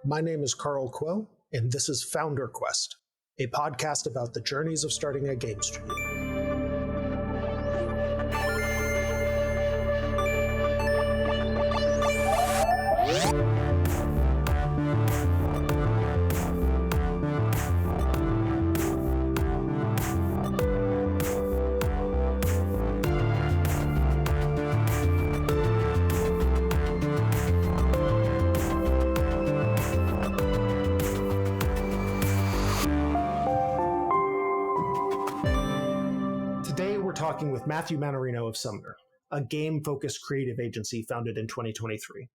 My name is Carl Quo, and this is Founder Quest, a podcast about the journeys of starting a game studio. Today, we're talking with Matthew Manarino of SUMMONER, a game-focused creative agency founded in 2023.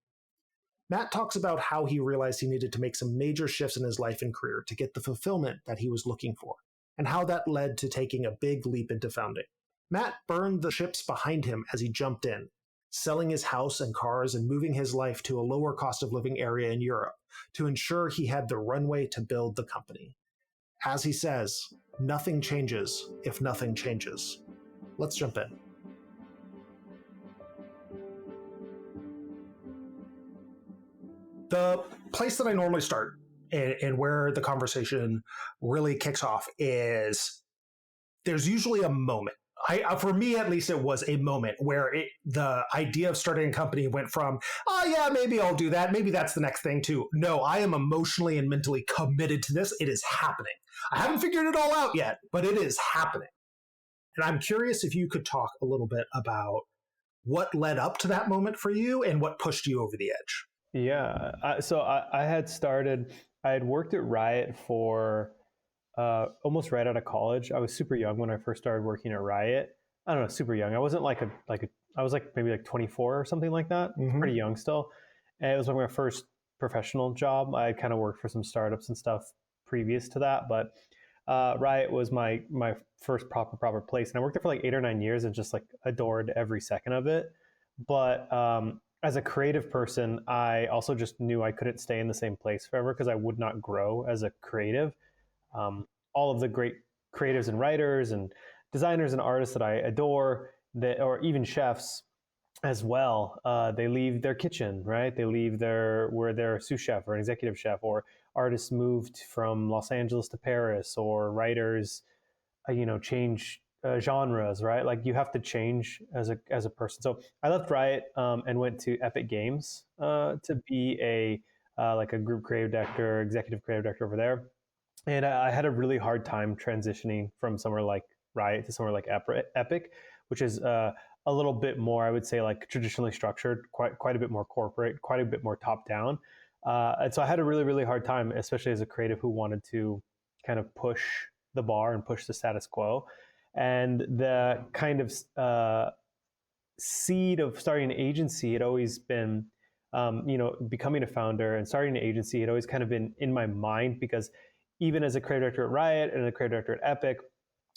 Matt talks about how he realized he needed to make some major shifts in his life and career to get the fulfillment that he was looking for, and how that led to taking a big leap into founding. Matt burned the ships behind him as he jumped in, selling his house and cars and moving his life to a lower cost of living area in Europe to ensure he had the runway to build the company. As he says, nothing changes if nothing changes. Let's jump in. The place that I normally start and where the conversation really kicks off is there's usually a moment. For me, at least, it was a moment where the idea of starting a company went from, oh yeah, maybe I'll do that. Maybe that's the next thing too. No, I am emotionally and mentally committed to this. It is happening. I haven't figured it all out yet, but it is happening. And I'm curious if you could talk a little bit about what led up to that moment for you and what pushed you over the edge. Yeah. I had worked at Riot for almost right out of college. I was super young when I first started working at Riot. I don't know, super young. I wasn't I was maybe 24 or something like that. Mm-hmm. Pretty young still. And it was my first professional job. I kind of worked for some startups and stuff previous to that, but Riot was my first proper place. And I worked there for 8 or 9 years and just adored every second of it. But as a creative person, I also just knew I couldn't stay in the same place forever because I would not grow as a creative. All of the great creatives and writers and designers and artists that I adore, or even chefs as well, they leave their kitchen, right? They leave where they're a sous chef or an executive chef, or artists moved from Los Angeles to Paris, or writers, change genres, right? You have to change as a person. So I left Riot and went to Epic Games to be a group creative director, executive creative director over there. And I had a really hard time transitioning from somewhere like Riot to somewhere like Epic, which is a little bit more, I would say, traditionally structured, quite a bit more corporate, quite a bit more top down. And so I had a really, really hard time, especially as a creative who wanted to kind of push the bar and push the status quo. And the kind of seed of starting an agency had always been, becoming a founder and starting an agency had always kind of been in my mind, because even as a creative director at Riot and a creative director at Epic,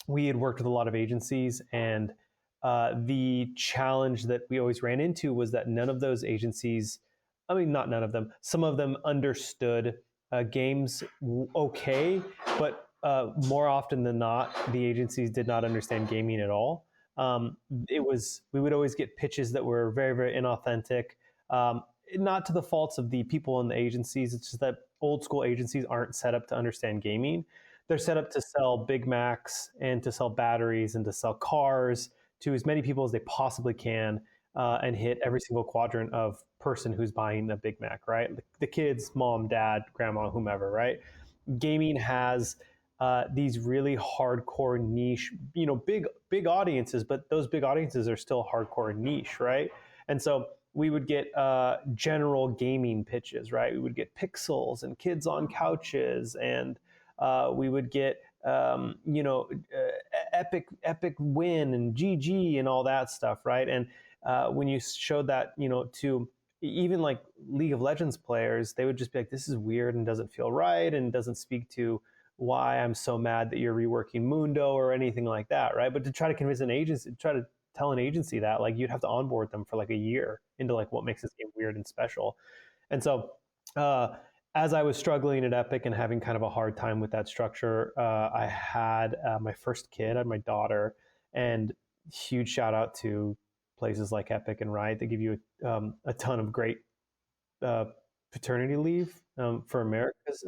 we had worked with a lot of agencies, and the challenge that we always ran into was that none of those agencies, not none of them, some of them understood games okay, but more often than not, the agencies did not understand gaming at all. We would always get pitches that were very, very inauthentic, not to the faults of the people in the agencies. It's just that old school agencies aren't set up to understand gaming. They're set up to sell Big Macs and to sell batteries and to sell cars to as many people as they possibly can, and hit every single quadrant of person who's buying a Big Mac, right? The kids, mom, dad, grandma, whomever, right? Gaming has these really hardcore niche, big audiences, but those big audiences are still hardcore niche, right? And so we would get general gaming pitches, right? We would get pixels and kids on couches, and we would get epic win and GG and all that stuff, right? And when you showed that, to even League of Legends players, they would just be like, this is weird and doesn't feel right and doesn't speak to why I'm so mad that you're reworking Mundo or anything like that, right? But to try to convince an agency, try to tell an agency that, you'd have to onboard them for a year into what makes this game weird and special. And so as I was struggling at Epic and having kind of a hard time with that structure, I had my first kid, I had my daughter, and huge shout out to places like Epic and Riot. They give you a ton of great paternity leave for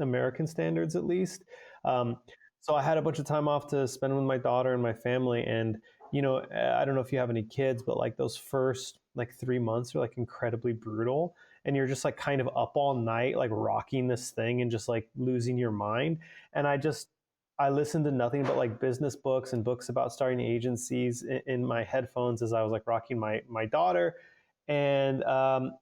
American standards, at least. Um, so I had a bunch of time off to spend with my daughter and my family. And, I don't know if you have any kids, but like those first like 3 months are like incredibly brutal. And you're just like kind of up all night, like rocking this thing and just like losing your mind. And I listened to nothing but like business books and books about starting agencies in my headphones as I was like rocking my daughter. And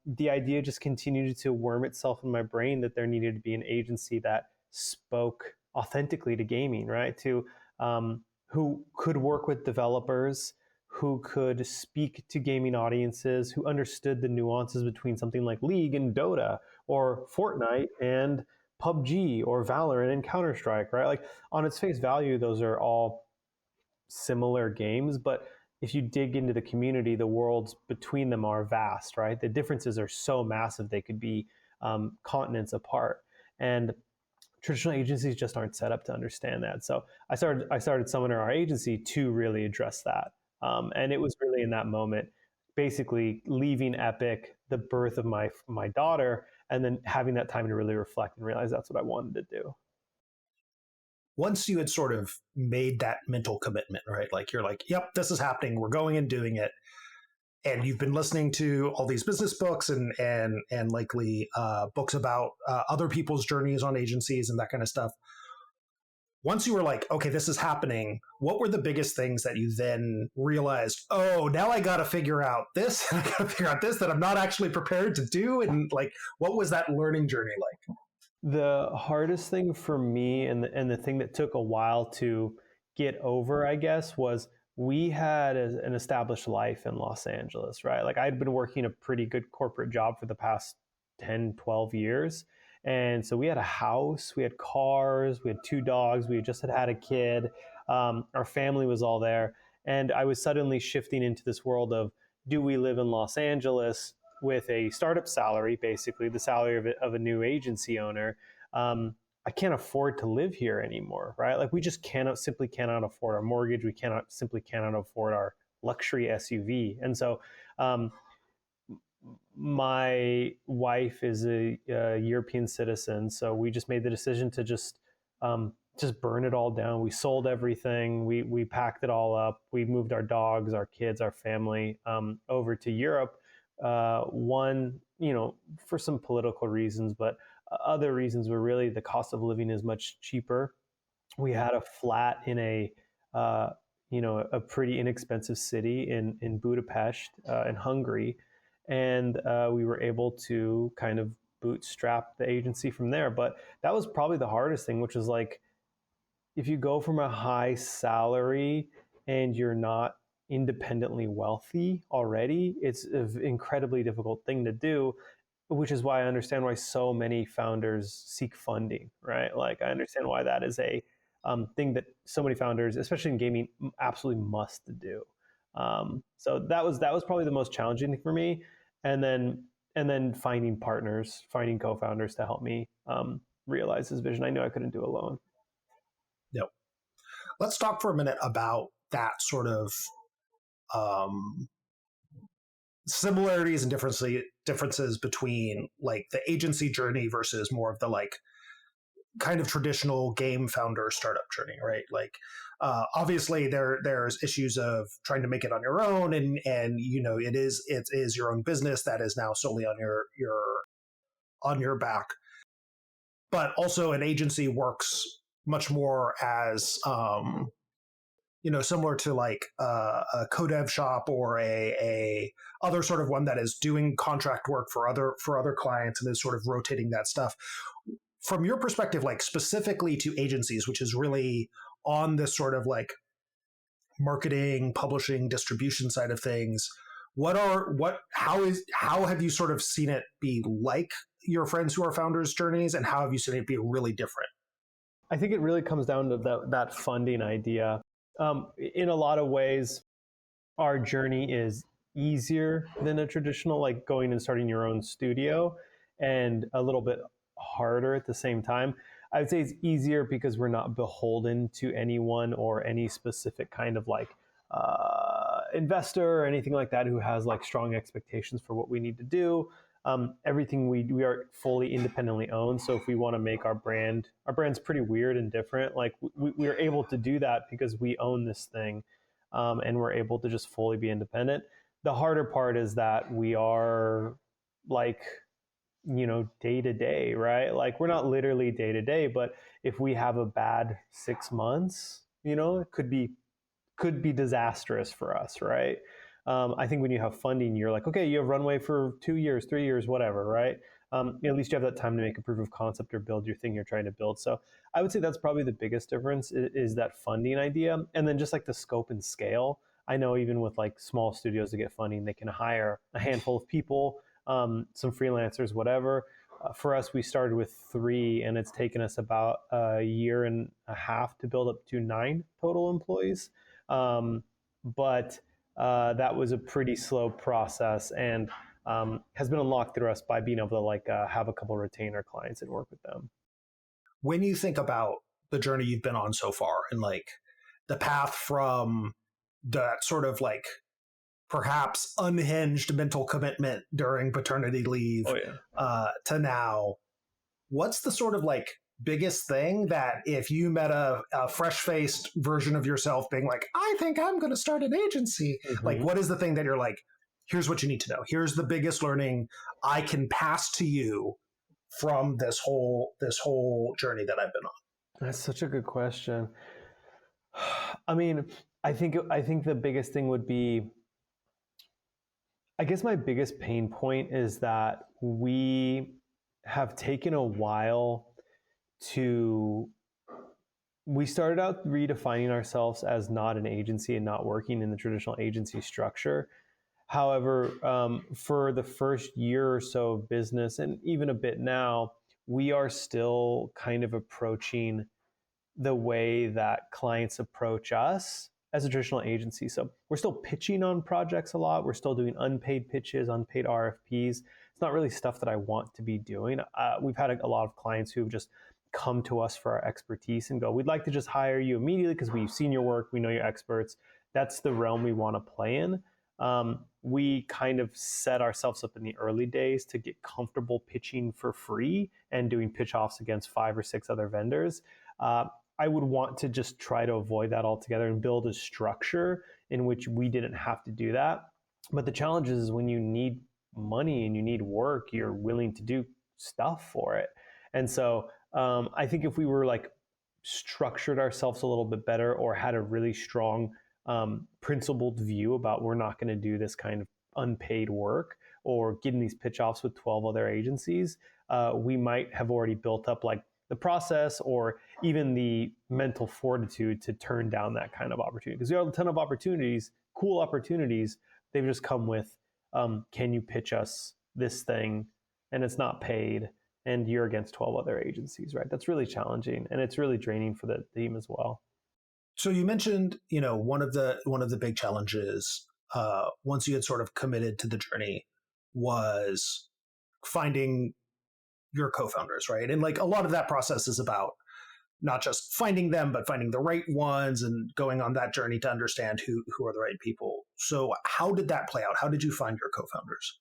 the idea just continued to worm itself in my brain that there needed to be an agency that spoke authentically to gaming, right? To who could work with developers, who could speak to gaming audiences, who understood the nuances between something like League and Dota, or Fortnite and PUBG, or Valorant and Counter-Strike, right? Like on its face value, those are all similar games, but if you dig into the community, the worlds between them are vast, right? The differences are so massive they could be continents apart, and traditional agencies just aren't set up to understand that. So I started Summoner, our agency, to really address that, and it was really in that moment, basically leaving Epic, the birth of my daughter, and then having that time to really reflect and realize that's what I wanted to do. Once you had sort of made that mental commitment, right? Like you're like, yep, this is happening. We're going and doing it. And you've been listening to all these business books and likely books about other people's journeys on agencies and that kind of stuff. Once you were like, okay, this is happening, what were the biggest things that you then realized, oh, now I got to figure out this, and I got to figure out this that I'm not actually prepared to do? And like, what was that learning journey like? The hardest thing for me, and the thing that took a while to get over, I guess, was we had an established life in Los Angeles, right? Like I'd been working a pretty good corporate job for the past 10, 12 years. And so we had a house, we had cars, we had two dogs, we just had a kid. Our family was all there. And I was suddenly shifting into this world of, do we live in Los Angeles with a startup salary, basically the salary of a new agency owner? I can't afford to live here anymore, right? Like we just simply cannot afford our mortgage. We cannot afford our luxury SUV. And so my wife is a European citizen, so we just made the decision to just burn it all down. We sold everything. We packed it all up. We moved our dogs, our kids, our family over to Europe. One, for some political reasons, but other reasons were really the cost of living is much cheaper. We had a flat in uh, a pretty inexpensive city in Budapest, in Hungary, and we were able to kind of bootstrap the agency from there. But that was probably the hardest thing, which is like, if you go from a high salary and you're not independently wealthy already, it's an incredibly difficult thing to do, which is why I understand why so many founders seek funding, right? Like I understand why that is a thing that so many founders, especially in gaming, absolutely must do. So that was probably the most challenging thing for me, and then finding partners, finding co-founders to help me realize this vision. I knew I couldn't do alone. No. Let's talk for a minute about that sort of um, similarities and differences between like the agency journey versus more of the like kind of traditional game founder startup journey, right? Like obviously there's issues of trying to make it on your own, and it is your own business that is now solely on your back. But also an agency works much more as similar to like a co-dev shop or a other sort of one that is doing contract work for other clients and is sort of rotating that stuff. From your perspective, like specifically to agencies, which is really on this sort of like marketing, publishing, distribution side of things, how have you sort of seen it be like your friends who are founders' journeys, and how have you seen it be really different? I think it really comes down to that funding idea. In a lot of ways, our journey is easier than a traditional, like going and starting your own studio, and a little bit harder at the same time. I would say it's easier because we're not beholden to anyone or any specific kind of like investor or anything like that who has like strong expectations for what we need to do. Everything we are fully independently owned. So if we want to make our brand's pretty weird and different. Like we are able to do that because we own this thing, and we're able to just fully be independent. The harder part is that we are like, day to day, right? Like we're not literally day to day, but if we have a bad 6 months, it could be disastrous for us, right? I think when you have funding, you're like, okay, you have runway for 2 years, 3 years, whatever, right? At least you have that time to make a proof of concept or build your thing you're trying to build. So I would say that's probably the biggest difference is that funding idea. And then just like the scope and scale. I know even with like small studios that get funding, they can hire a handful of people, some freelancers, whatever. For us, we started with 3, and it's taken us about a year and a half to build up to 9 total employees. But that was a pretty slow process, and has been unlocked through us by being able to have a couple of retainer clients and work with them. When you think about the journey you've been on so far and like the path from that sort of like perhaps unhinged mental commitment during paternity leave to now, what's the sort of like biggest thing that if you met a fresh-faced version of yourself being like, I think I'm going to start an agency, like what is the thing that you're like, here's what you need to know, here's the biggest learning I can pass to you from this whole journey that I've been on? That's such a good question. I mean, I think the biggest thing would be, I guess my biggest pain point is that we have taken a while we started out redefining ourselves as not an agency and not working in the traditional agency structure. However, for the first year or so of business, and even a bit now, we are still kind of approaching the way that clients approach us as a traditional agency. So we're still pitching on projects a lot. We're still doing unpaid pitches, unpaid RFPs. It's not really stuff that I want to be doing. We've had a lot of clients who've just come to us for our expertise and go, we'd like to just hire you immediately because we've seen your work, we know you're experts. That's the realm we want to play in. We kind of set ourselves up in the early days to get comfortable pitching for free and doing pitch offs against 5 or 6 other vendors. I would want to just try to avoid that altogether and build a structure in which we didn't have to do that. But the challenge is when you need money and you need work, you're willing to do stuff for it. And so I think if we were like structured ourselves a little bit better or had a really strong principled view about we're not going to do this kind of unpaid work or getting these pitch offs with 12 other agencies, we might have already built up like the process or even the mental fortitude to turn down that kind of opportunity. Because we have a ton of opportunities, cool opportunities. They've just come with, can you pitch us this thing? And it's not paid. And you're against 12 other agencies, right? That's really challenging, and it's really draining for the team as well. So you mentioned, one of the big challenges once you had sort of committed to the journey was finding your co-founders, right? And like a lot of that process is about not just finding them, but finding the right ones and going on that journey to understand who are the right people. So how did that play out? How did you find your co-founders?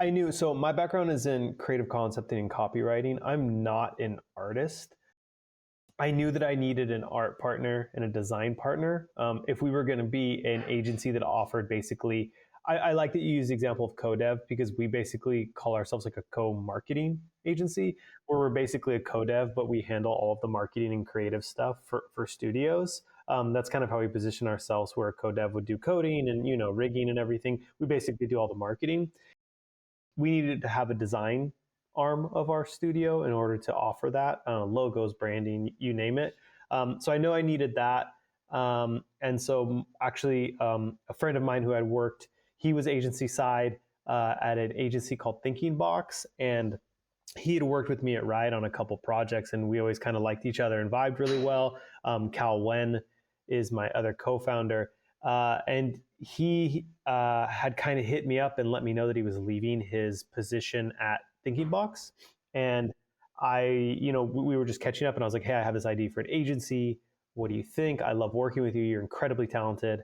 I knew, so my background is in creative concepting and copywriting. I'm not an artist. I knew that I needed an art partner and a design partner. If we were going to be an agency that offered basically, I like that you use the example of co-dev because we basically call ourselves like a co-marketing agency where we're basically a co-dev, but we handle all of the marketing and creative stuff for studios. That's kind of how we position ourselves, where a co-dev would do coding and rigging and everything. We basically do all the marketing. We needed to have a design arm of our studio in order to offer that, logos, branding, you name it. So I know I needed that. And so actually a friend of mine who had worked, he was agency side at an agency called Thinking Box. And he had worked with me at Riot on a couple projects, and we always kind of liked each other and vibed really well. Cal Wen is my other co-founder. And he had kind of hit me up and let me know that he was leaving his position at Thinking Box. And we were just catching up, and I was like, hey, I have this idea for an agency. What do you think? I love working with you. You're incredibly talented.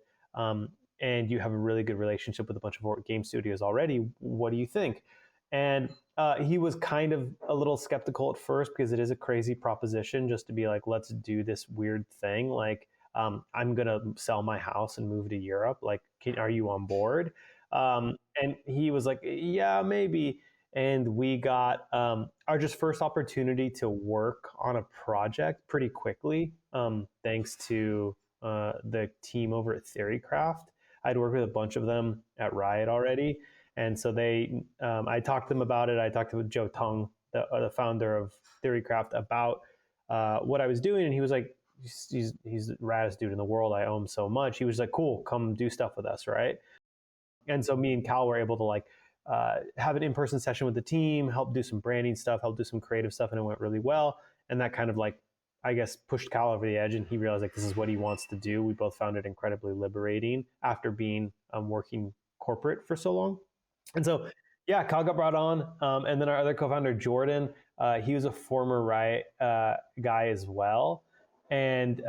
And you have a really good relationship with a bunch of game studios already. What do you think? And he was kind of a little skeptical at first because it is a crazy proposition just to be like, let's do this weird thing. Like, I'm going to sell my house and move to Europe. Like, are you on board? And he was like, yeah, maybe. And we got our just first opportunity to work on a project pretty quickly, thanks to the team over at Theorycraft. I'd worked with a bunch of them at Riot already. And so I talked to them about it. I talked to Joe Tung, the founder of Theorycraft, about what I was doing. And he was like, he's the raddest dude in the world. I owe him so much. He was like, cool, come do stuff with us, right? And so me and Cal were able to like have an in-person session with the team, help do some branding stuff, help do some creative stuff, and it went really well. And that kind of like, I guess, pushed Cal over the edge, and he realized like this is what he wants to do. We both found it incredibly liberating after being working corporate for so long. And so, yeah, Cal got brought on, and then our other co-founder Jordan, he was a former Riot guy as well. And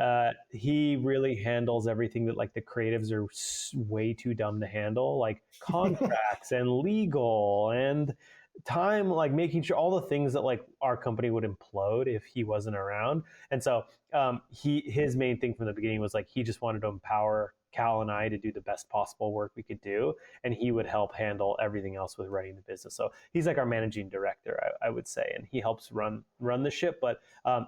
he really handles everything that like the creatives are way too dumb to handle, like contracts and legal and time, like making sure all the things that like our company would implode if he wasn't around. And so his main thing from the beginning was like he just wanted to empower Cal and I to do the best possible work we could do, and he would help handle everything else with running the business. So he's like our managing director, I would say, and he helps run the ship. But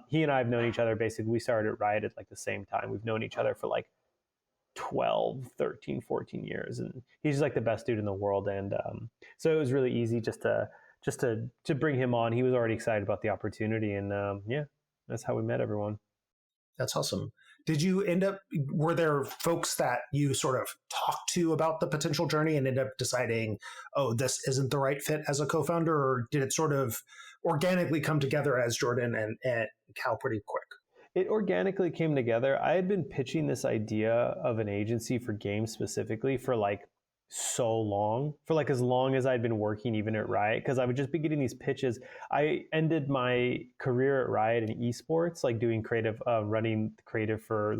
he and I have known each other basically. We started at Riot at like the same time. We've known each other for like 12, 13, 14 years, and he's just like the best dude in the world. And so it was really easy just to bring him on. He was already excited about the opportunity, and yeah, that's how we met everyone. That's awesome. Did you were there folks that you sort of talked to about the potential journey and ended up deciding, oh, this isn't the right fit as a co-founder, or did it sort of organically come together as Jordan and Cal pretty quick? It organically came together. I had been pitching this idea of an agency for games specifically for like so long, for like as long as I'd been working even at Riot, because I would just be getting these pitches. I ended my career at Riot in esports, like doing creative, running creative for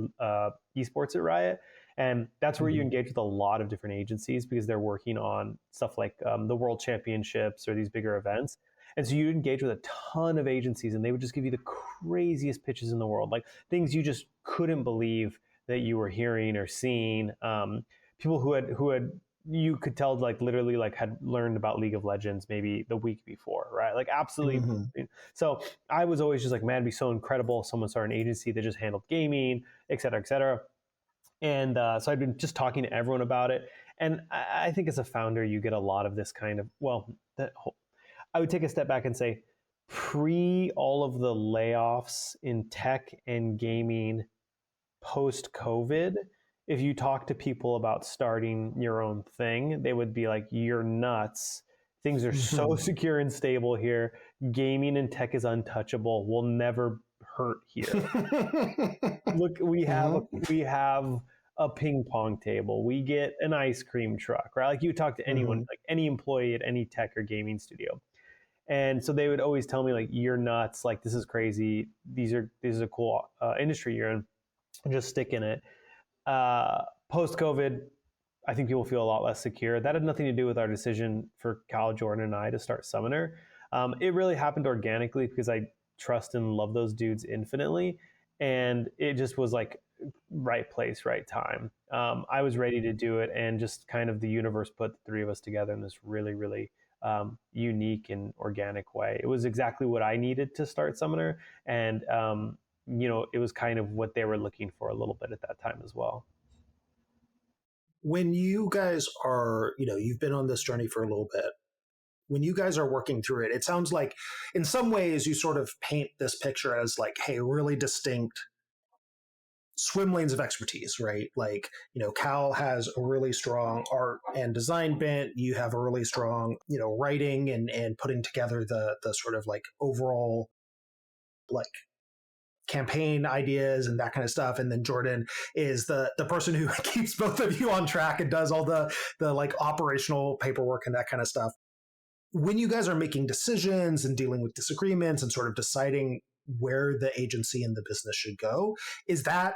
esports at Riot. And that's where you engage with a lot of different agencies because they're working on stuff like the World Championships or these bigger events. And so you engage with a ton of agencies, and they would just give you the craziest pitches in the world, like things you just couldn't believe that you were hearing or seeing. People who had you could tell like literally like had learned about League of Legends maybe the week before, right? Like absolutely. Mm-hmm. So I was always just like, man, it'd be so incredible if someone started an agency that just handled gaming, et cetera, et cetera. And so I've been just talking to everyone about it. And I think as a founder, you get a lot of this kind of, I would take a step back and say, pre all of the layoffs in tech and gaming post-COVID, if you talk to people about starting your own thing, they would be like, you're nuts. Things are so secure and stable here. Gaming and tech is untouchable. We'll never hurt here. Look, we have a ping pong table. We get an ice cream truck, right? Like you talk to anyone, like any employee at any tech or gaming studio. And so they would always tell me like, you're nuts. Like, this is crazy. This is a cool industry you're in. Just stick in it. Post-COVID, I think people feel a lot less secure. That had nothing to do with our decision for Cal, Jordan, and I to start Summoner. It really happened organically because I trust and love those dudes infinitely. And it just was like right place, right time. I was ready to do it, and just kind of the universe put the three of us together in this really, really unique and organic way. It was exactly what I needed to start Summoner, and it was kind of what they were looking for a little bit at that time as well. When you guys are, you've been on this journey for a little bit. When you guys are working through it, it sounds like in some ways you sort of paint this picture as like, hey, really distinct swim lanes of expertise, right? Like, Cal has a really strong art and design bent. You have a really strong, writing and putting together the sort of like overall like campaign ideas and that kind of stuff. And then Jordan is the person who keeps both of you on track and does all the like operational paperwork and that kind of stuff. When you guys are making decisions and dealing with disagreements and sort of deciding where the agency and the business should go, is that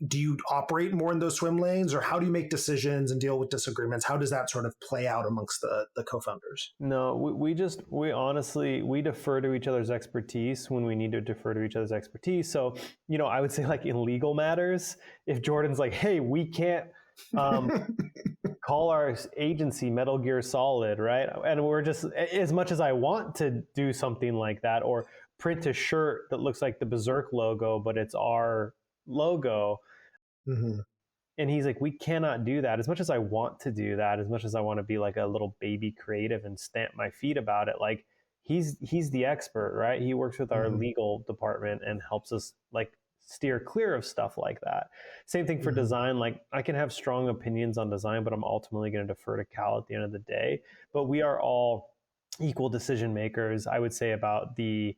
do you operate more in those swim lanes, or how do you make decisions and deal with disagreements? How does that sort of play out amongst the co-founders? No, we honestly, we defer to each other's expertise when we need to defer to each other's expertise. So, I would say like in legal matters, if Jordan's like, hey, we can't call our agency Metal Gear Solid, right? And we're just, as much as I want to do something like that, or print a shirt that looks like the Berserk logo, but it's our logo. Mm-hmm. And he's like, we cannot do that. As much as I want to do that, as much as I want to be like a little baby creative and stamp my feet about it, like he's the expert, right? He works with our legal department and helps us like steer clear of stuff like that. Same thing for design. Like I can have strong opinions on design, but I'm ultimately going to defer to Cal at the end of the day. But we are all equal decision makers, I would say, about the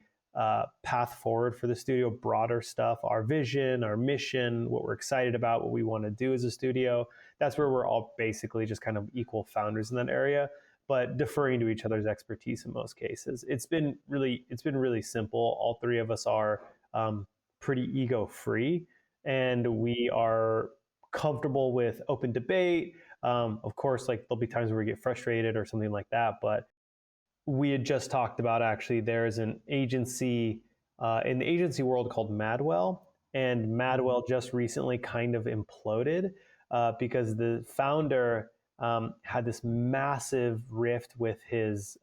path forward for the studio, broader stuff, our vision, our mission, what we're excited about, what we want to do as a studio. That's where we're all basically just kind of equal founders in that area, but deferring to each other's expertise in most cases. It's been really simple. All three of us are pretty ego free, and we are comfortable with open debate. Of course, like there'll be times where we get frustrated or something like that, but we had just talked about, actually, there's an agency in the agency world called Madwell, and Madwell just recently kind of imploded because the founder had this massive rift with his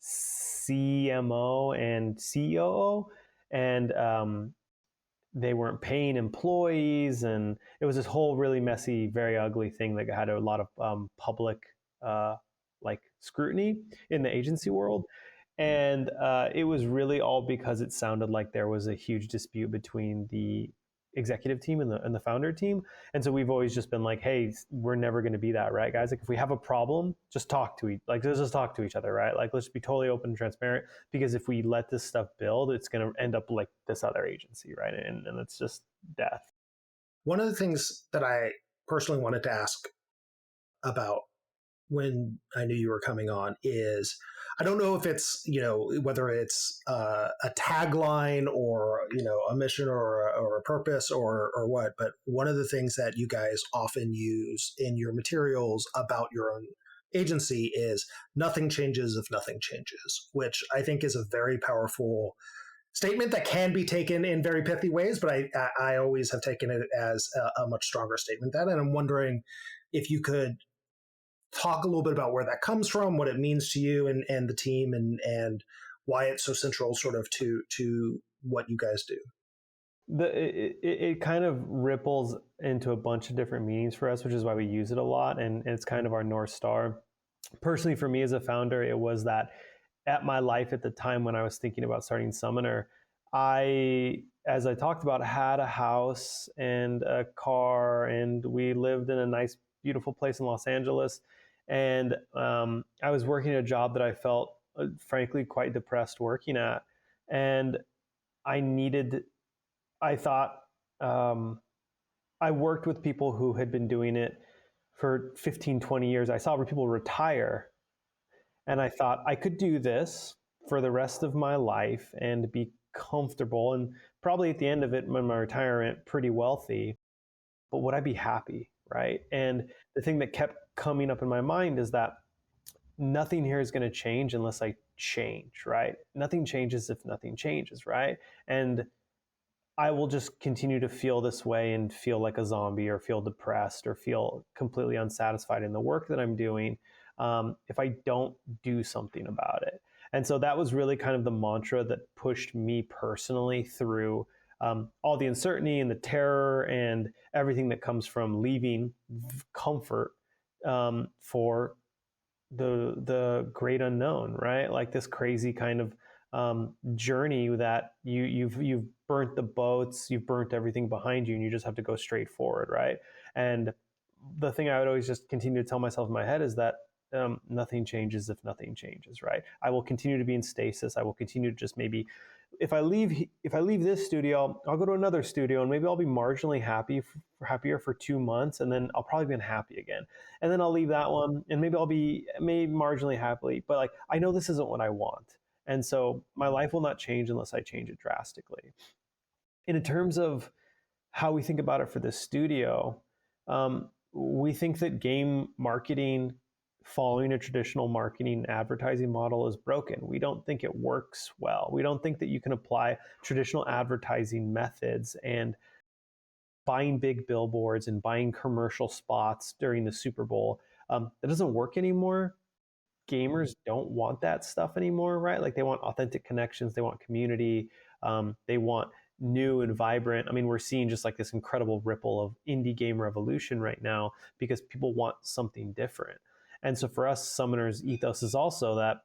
CMO and COO, and they weren't paying employees, and it was this whole really messy, very ugly thing that had a lot of public like scrutiny in the agency world. And it was really all because it sounded like there was a huge dispute between the executive team and the founder team. And so we've always just been like, hey, we're never going to be that, right, guys? Like if we have a problem, just talk to let's just talk to each other, right? Like let's be totally open and transparent, because if we let this stuff build, it's going to end up like this other agency, right? And it's just death. One of the things that I personally wanted to ask about when I knew you were coming on is, I don't know if it's, whether it's a tagline or, a mission or a purpose or what, but one of the things that you guys often use in your materials about your own agency is nothing changes if nothing changes, which I think is a very powerful statement that can be taken in very pithy ways, but I always have taken it as a much stronger statement than that. And I'm wondering if you could talk a little bit about where that comes from, what it means to you and the team, and why it's so central sort of to what you guys do. It kind of ripples into a bunch of different meanings for us, which is why we use it a lot, and it's kind of our North Star. Personally, for me as a founder, it was that at my life at the time when I was thinking about starting Summoner, I, as I talked about, had a house and a car, and we lived in a nice, beautiful place in Los Angeles. And I was working a job that I felt, frankly, quite depressed working at. And I thought, I worked with people who had been doing it for 15, 20 years. I saw people retire. And I thought I could do this for the rest of my life and be comfortable, and probably at the end of it, when my retirement, pretty wealthy. But would I be happy, right? And the thing that kept coming up in my mind is that nothing here is going to change unless I change, right? Nothing changes if nothing changes, right? And I will just continue to feel this way and feel like a zombie, or feel depressed, or feel completely unsatisfied in the work that I'm doing if I don't do something about it. And so that was really kind of the mantra that pushed me personally through all the uncertainty and the terror and everything that comes from leaving comfort for the great unknown, right? Like this crazy kind of journey that you've burnt the boats, you've burnt everything behind you, and you just have to go straight forward, right? And the thing I would always just continue to tell myself in my head is that nothing changes if nothing changes, right? I will continue to be in stasis. I will continue to just maybe, if I leave this studio, I'll go to another studio, and maybe I'll be marginally happier for 2 months, and then I'll probably be unhappy again. And then I'll leave that one, and maybe I'll be marginally happy, but like I know this isn't what I want. And so my life will not change unless I change it drastically. And in terms of how we think about it for the studio, we think that game marketing following a traditional marketing advertising model is broken. We don't think it works well. We don't think that you can apply traditional advertising methods and buying big billboards and buying commercial spots during the Super Bowl. That doesn't work anymore. Gamers don't want that stuff anymore, right? Like they want authentic connections, they want community, they want new and vibrant. I mean, we're seeing just like this incredible ripple of indie game revolution right now because people want something different. And so for us, Summoner's ethos is also that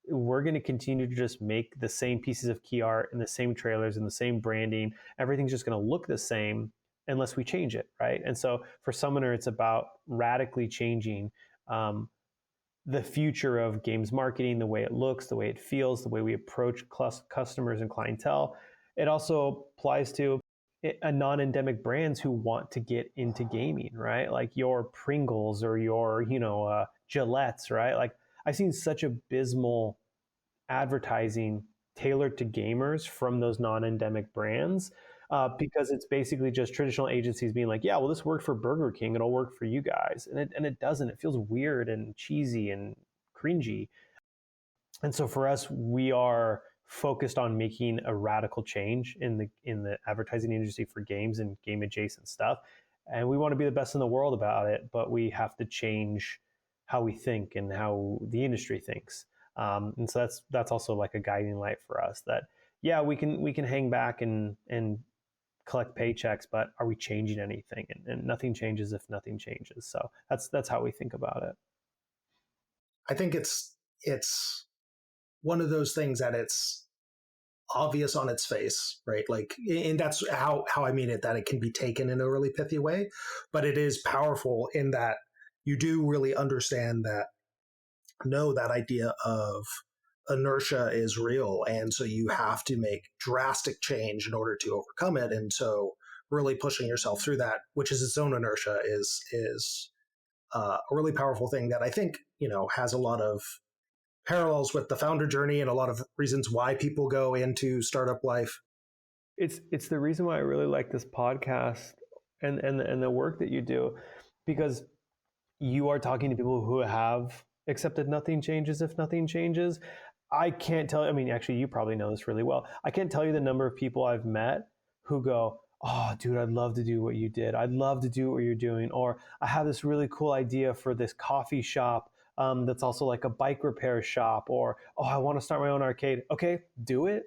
we're going to continue to just make the same pieces of key art and the same trailers and the same branding. Everything's just going to look the same unless we change it, right? And so for Summoner, it's about radically changing the future of games marketing, the way it looks, the way it feels, the way we approach customers and clientele. It also applies to a non-endemic brands who want to get into gaming, right? Like your Pringles or your, Gillettes, right? Like I've seen such abysmal advertising tailored to gamers from those non-endemic brands because it's basically just traditional agencies being like, yeah, well, this worked for Burger King, it'll work for you guys, and it doesn't. It feels weird and cheesy and cringy. And so for us, we are focused on making a radical change in the advertising industry for games and game adjacent stuff, and we want to be the best in the world about it, but we have to change how we think and how the industry thinks. And so that's also like a guiding light for us. That yeah, we can hang back and collect paychecks, but are we changing anything? And nothing changes if nothing changes. So that's how we think about it. I think it's one of those things that it's obvious on its face, right? Like, and that's how I mean it, that it can be taken in a really pithy way, but it is powerful in that you do really understand that, no, that idea of inertia is real. And so you have to make drastic change in order to overcome it. And so really pushing yourself through that, which is its own inertia, is a really powerful thing that I think, has a lot of parallels with the founder journey and a lot of reasons why people go into startup life. It's the reason why I really like this podcast and the work that you do, because you are talking to people who have accepted nothing changes if nothing changes. I can't tell. I mean, actually, you probably know this really well. I can't tell you the number of people I've met who go, "Oh, dude, I'd love to do what you did. I'd love to do what you're doing." Or I have this really cool idea for this coffee shop that's also like a bike repair shop. Or, oh, I want to start my own arcade. Okay, do it.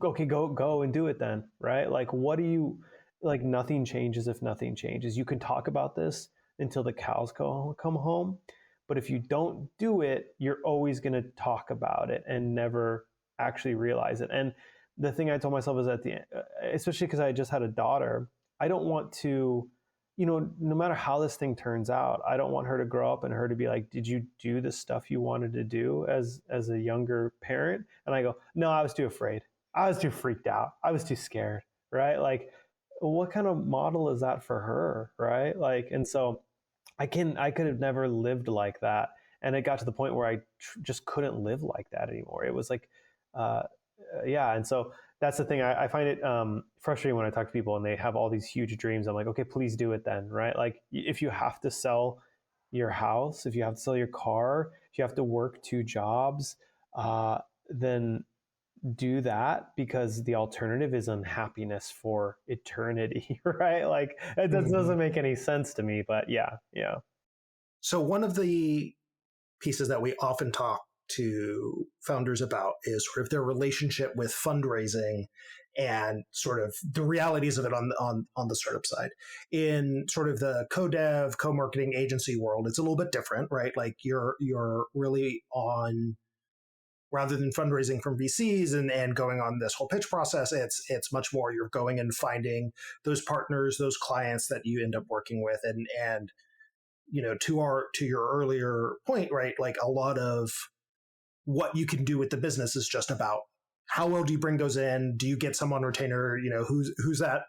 Okay, go and do it then, right? Like, what do you like? Nothing changes if nothing changes. You can talk about this until the cows come home, but if you don't do it, you're always going to talk about it and never actually realize it. And the thing I told myself is at the end, especially because I just had a daughter, I don't want to, no matter how this thing turns out, I don't want her to grow up and her to be like, did you do the stuff you wanted to do as a younger parent? And I go, no, I was too afraid. I was too freaked out. I was too scared, right? Like, what kind of model is that for her, right? Like, and so I could have never lived like that, and it got to the point where I just couldn't live like that anymore. It was like, yeah, and so that's the thing. I find it frustrating when I talk to people and they have all these huge dreams. I'm like, okay, please do it then, right? Like, if you have to sell your house, if you have to sell your car, if you have to work 2 jobs, then do that, because the alternative is unhappiness for eternity, right? Like, it doesn't make any sense to me, but yeah. So one of the pieces that we often talk to founders about is sort of their relationship with fundraising and sort of the realities of it on the startup side. In sort of the co-dev, co-marketing agency world, it's a little bit different, right? Like you're really on, rather than fundraising from VCs and going on this whole pitch process, it's much more you're going and finding those partners, those clients that you end up working with, and to your earlier point, right? Like a lot of what you can do with the business is just about how well do you bring those in? Do you get some on retainer? Who's that?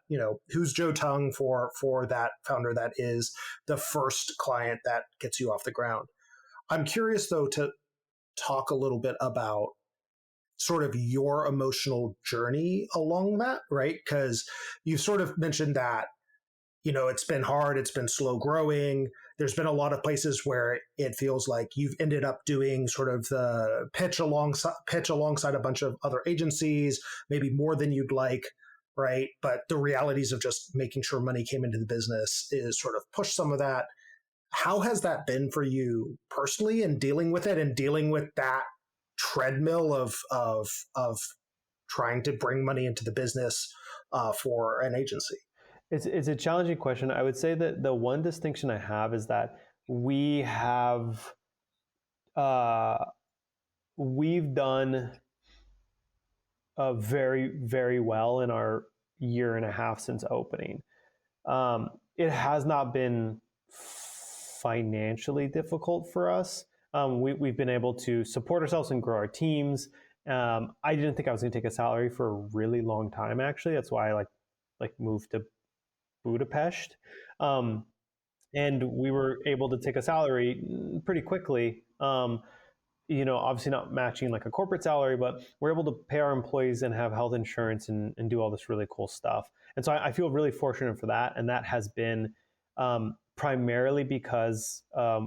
Who's Joe Tung for that founder that is the first client that gets you off the ground? I'm curious though to talk a little bit about sort of your emotional journey along that, right? Because you sort of mentioned that, it's been hard, it's been slow growing. There's been a lot of places where it feels like you've ended up doing sort of the pitch alongside a bunch of other agencies, maybe more than you'd like, right? But the realities of just making sure money came into the business is sort of push some of that. How has that been for you personally, and dealing with it and dealing with that treadmill of trying to bring money into the business for an agency? It's a challenging question. I would say that the one distinction I have is that we have we've done very, very well in our year and a half since opening. It has not been financially difficult for us. We've been able to support ourselves and grow our teams. I didn't think I was going to take a salary for a really long time. Actually, that's why I moved to Budapest. And we were able to take a salary pretty quickly. Obviously not matching like a corporate salary, but we're able to pay our employees and have health insurance and do all this really cool stuff. And so I feel really fortunate for that. And that has been primarily because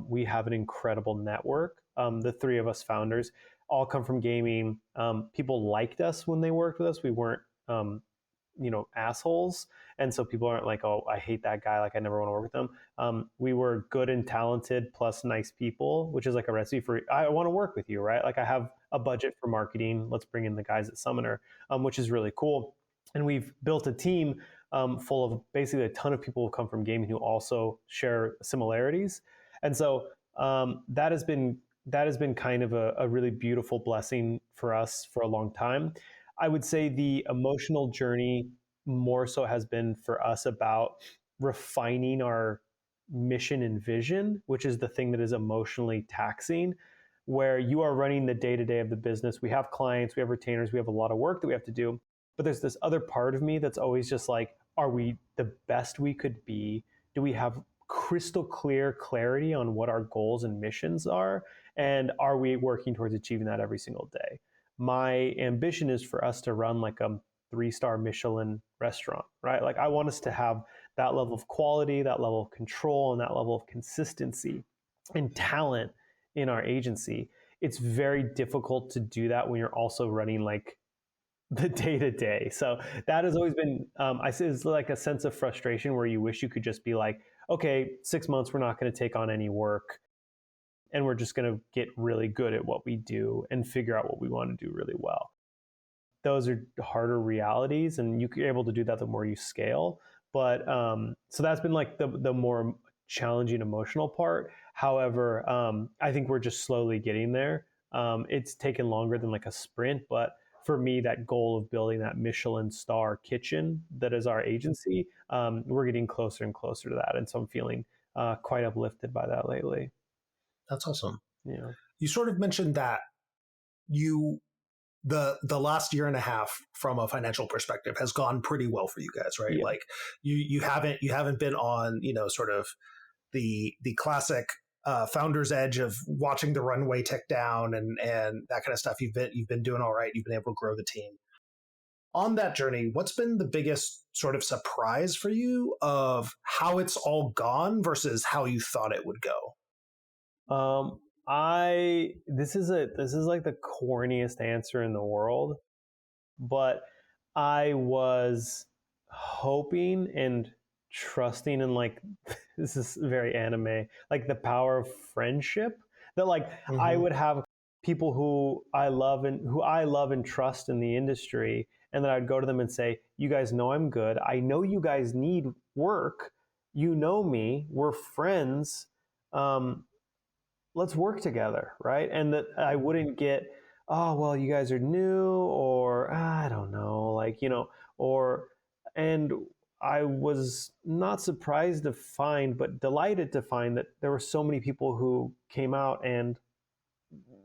we have an incredible network. The three of us founders all come from gaming. People liked us when they worked with us. We weren't assholes. And so people aren't like, oh, I hate that guy, like I never want to work with them. We were good and talented plus nice people, which is like a recipe for, I want to work with you, right? Like I have a budget for marketing. Let's bring in the guys at Summoner, which is really cool. And we've built a team full of basically a ton of people who come from gaming who also share similarities. And so that has been kind of a really beautiful blessing for us for a long time. I would say the emotional journey more so has been for us about refining our mission and vision, which is the thing that is emotionally taxing, where you are running the day-to-day of the business. We have clients, we have retainers, we have a lot of work that we have to do. But there's this other part of me that's always just like, are we the best we could be? Do we have crystal clear clarity on what our goals and missions are? And are we working towards achieving that every single day? My ambition is for us to run like a 3-star Michelin restaurant, right? Like I want us to have that level of quality, that level of control, and that level of consistency and talent in our agency. It's very difficult to do that when you're also running like the day to day. So that has always been, I say it's like a sense of frustration where you wish you could just be like, okay, 6 months, we're not going to take on any work. And we're just going to get really good at what we do and figure out what we want to do really well. Those are harder realities, and you're able to do that the more you scale. But so that's been like the more challenging emotional part. However, I think we're just slowly getting there. It's taken longer than like a sprint, but for me, that goal of building that Michelin star kitchen that is our agency, we're getting closer and closer to that. And so I'm feeling quite uplifted by that lately. That's awesome. Yeah. You sort of mentioned that the last year and a half from a financial perspective has gone pretty well for you guys, right? Yeah. Like you haven't been on, sort of the classic founder's edge of watching the runway tick down and that kind of stuff. You've been doing all right. You've been able to grow the team. On that journey, what's been the biggest sort of surprise for you of how it's all gone versus how you thought it would go? This is like the corniest answer in the world, but I was hoping and trusting in like, this is very anime, like the power of friendship, that like I would have people who I love and trust in the industry. And then I'd go to them and say, you guys know I'm good. I know you guys need work. You know me, we're friends. Let's work together, right? And that I wouldn't get, oh, well, you guys are new, or I don't know, like, and I was not surprised to find, but delighted to find that there were so many people who came out and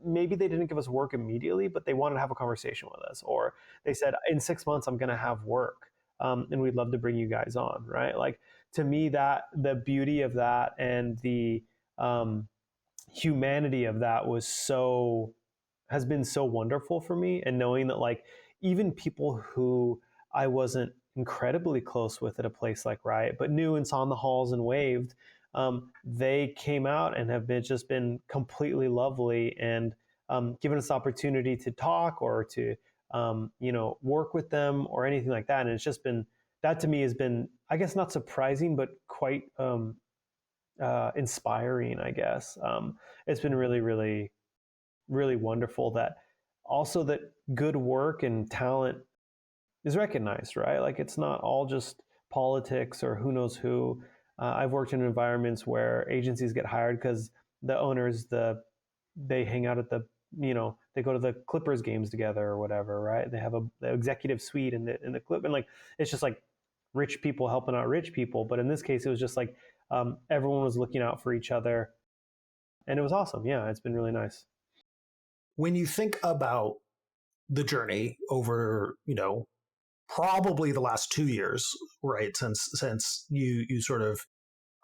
maybe they didn't give us work immediately, but they wanted to have a conversation with us, or they said, in 6 months, I'm going to have work. And we'd love to bring you guys on, right? Like, to me, that the beauty of that and the humanity of that has been so wonderful for me. And knowing that like even people who I wasn't incredibly close with at a place like Riot, but knew and saw in the halls and waved, they came out and have just been completely lovely and given us the opportunity to talk or to work with them or anything like that. And it's just been, that to me has been, I guess, not surprising, but quite inspiring, I guess. It's been really, really, really wonderful that also that good work and talent is recognized, right? Like it's not all just politics or who knows who. I've worked in environments where agencies get hired because the owners, they hang out at they go to the Clippers games together or whatever, right? They have the executive suite in the clip, and like it's just like rich people helping out rich people. But in this case, it was just like everyone was looking out for each other, and it was awesome. Yeah, it's been really nice. When you think about the journey over, probably the last 2 years, right? Since you sort of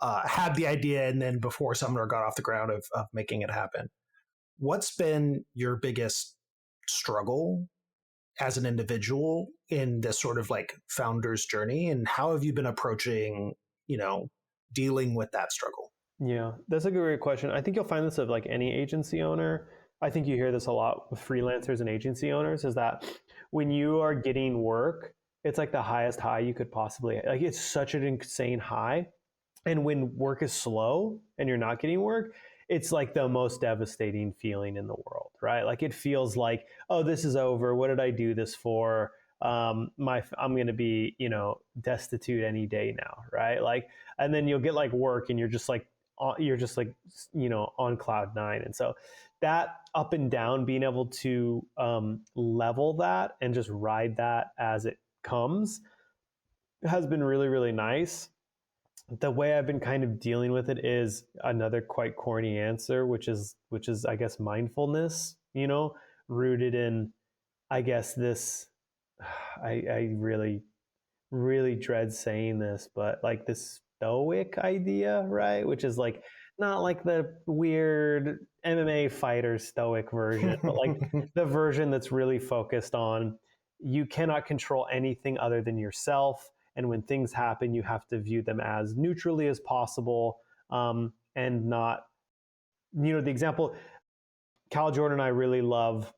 had the idea and then before Summoner got off the ground of making it happen, what's been your biggest struggle as an individual in this sort of like founder's journey, and how have you been approaching, dealing with that struggle? Yeah, that's a great question. I think you'll find this of like any agency owner. I think you hear this a lot with freelancers and agency owners, is that when you are getting work, it's like the highest high you could possibly, like it's such an insane high. And when work is slow and you're not getting work, it's like the most devastating feeling in the world, right? Like it feels like, oh, this is over. What did I do this for? I'm going to be, destitute any day now, right? Like, and then you'll get like work and you're just like on cloud nine. And so that up and down, being able to level that and just ride that as it comes has been really, really nice. The way I've been kind of dealing with it is another quite corny answer, which is I guess mindfulness, rooted in, I guess this, I really, really dread saying this, but like this stoic idea, right? Which is like not like the weird MMA fighter stoic version, but like the version that's really focused on you cannot control anything other than yourself. And when things happen, you have to view them as neutrally as possible, and not, the example, Cal Jordan and I really love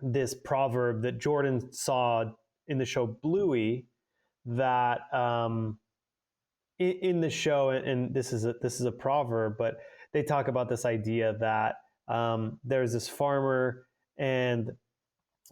this proverb that Jordan saw in the show Bluey, that in the show, and this is a proverb, but they talk about this idea that there's this farmer, and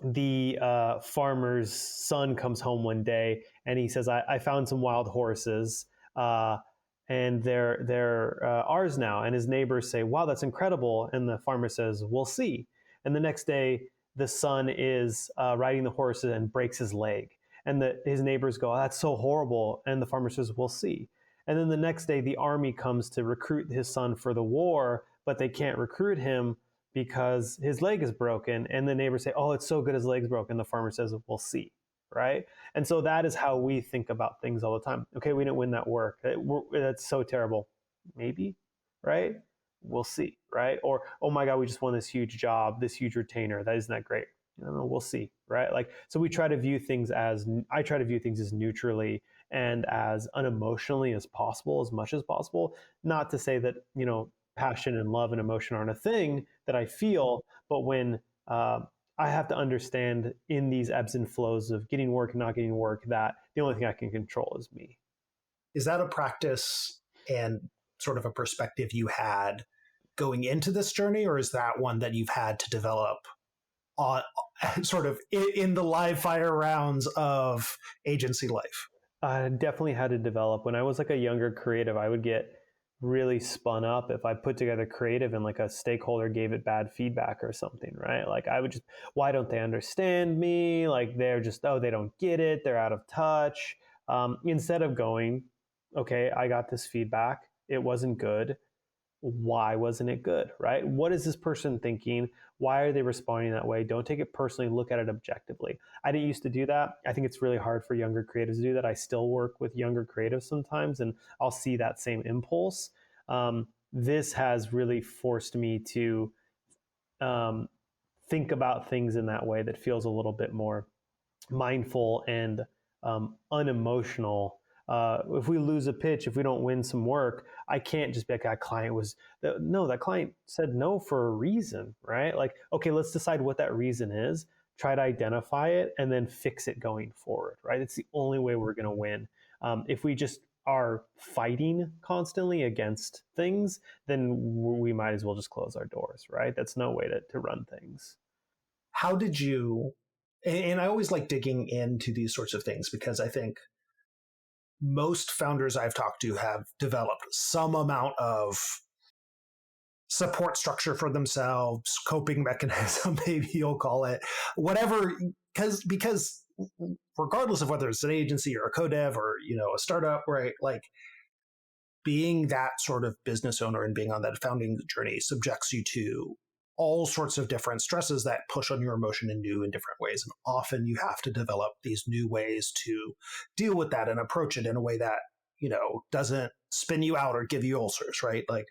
the farmer's son comes home one day and he says, I found some wild horses, and they're ours now. And his neighbors say, wow, that's incredible. And the farmer says, we'll see. And the next day, the son is riding the horses and breaks his leg. And his neighbors go, oh, that's so horrible. And the farmer says, we'll see. And then the next day, the army comes to recruit his son for the war, but they can't recruit him because his leg is broken. And the neighbors say, oh, it's so good his leg's broken. The farmer says, we'll see, right? And so that is how we think about things all the time. Okay, we didn't win that work. That's so terrible. Maybe, right? We'll see, right? Or, oh my God, we just won this huge job, this huge retainer. That isn't that great. I don't know, we'll see, right? Like, so I try to view things as neutrally and as unemotionally as possible, as much as possible. Not to say that, passion and love and emotion aren't a thing that I feel, but when I have to understand in these ebbs and flows of getting work and not getting work, that the only thing I can control is me. Is that a practice and sort of a perspective you had going into this journey, or is that one that you've had to develop on sort of in the live fire rounds of agency life? I definitely had to develop. When I was like a younger creative, I would get really spun up if I put together creative and like a stakeholder gave it bad feedback or something, right? Like I would just, why don't they understand me? Like they're just, oh, they don't get it. They're out of touch. Instead of going, okay, I got this feedback. It wasn't good. Why wasn't it good, right? What is this person thinking? Why are they responding that way? Don't take it personally. Look at it objectively. I didn't used to do that. I think it's really hard for younger creatives to do that. I still work with younger creatives sometimes, and I'll see that same impulse. This has really forced me to think about things in that way that feels a little bit more mindful and unemotional. If we lose a pitch, if we don't win some work, I can't just be like, that client was, no, that client said no for a reason, right? Like, okay, let's decide what that reason is, try to identify it, and then fix it going forward, right? It's the only way we're going to win. If we just are fighting constantly against things, then we might as well just close our doors, right? That's no way to run things. How did you, and I always like digging into these sorts of things because I think most founders I've talked to have developed some amount of support structure for themselves, coping mechanism, maybe you'll call it, whatever, because regardless of whether it's an agency or a co-dev or, a startup, right? Like being that sort of business owner and being on that founding journey subjects you to all sorts of different stresses that push on your emotion in new and different ways. And often you have to develop these new ways to deal with that and approach it in a way that, doesn't spin you out or give you ulcers, right? Like,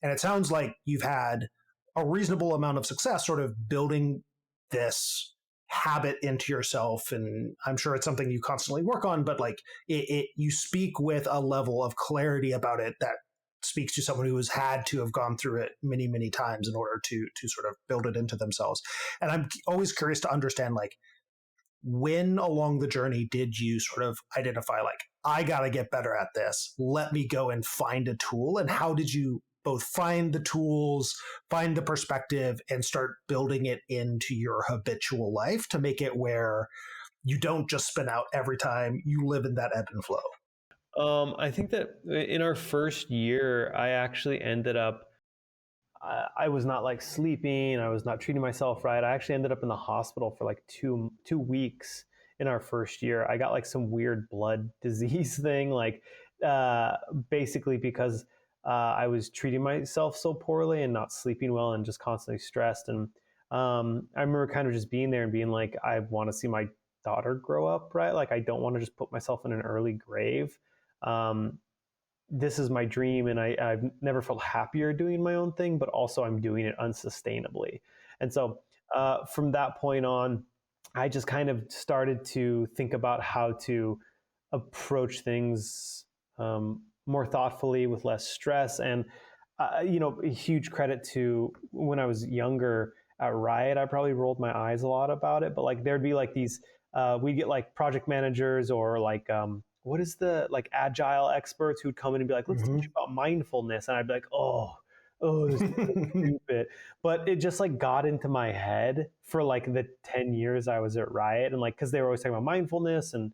and it sounds like you've had a reasonable amount of success sort of building this habit into yourself. And I'm sure it's something you constantly work on, but like you speak with a level of clarity about it that speaks to someone who has had to have gone through it many, many times in order to sort of build it into themselves. And I'm always curious to understand, like, when along the journey did you sort of identify, like, I got to get better at this, let me go and find a tool? And how did you both find the tools, find the perspective, and start building it into your habitual life to make it where you don't just spin out every time, you live in that ebb and flow? I think that in our first year, I actually ended up, I was not like sleeping, I was not treating myself right. I actually ended up in the hospital for like two weeks in our first year. I got like some weird blood disease thing, like basically because I was treating myself so poorly and not sleeping well and just constantly stressed. And I remember kind of just being there and being like, I want to see my daughter grow up, right? Like, I don't want to just put myself in an early grave. This is my dream, and I've never felt happier doing my own thing, but also I'm doing it unsustainably. And so from that point on, I just kind of started to think about how to approach things more thoughtfully with less stress. And, a huge credit to when I was younger at Riot, I probably rolled my eyes a lot about it, but like there'd be like these, we'd get like project managers or like, what is the like agile experts who'd come in and be like, let's teach you about mindfulness. And I'd be like, oh, this is so stupid. But it just like got into my head for like the 10 years I was at Riot. And like, cause they were always talking about mindfulness and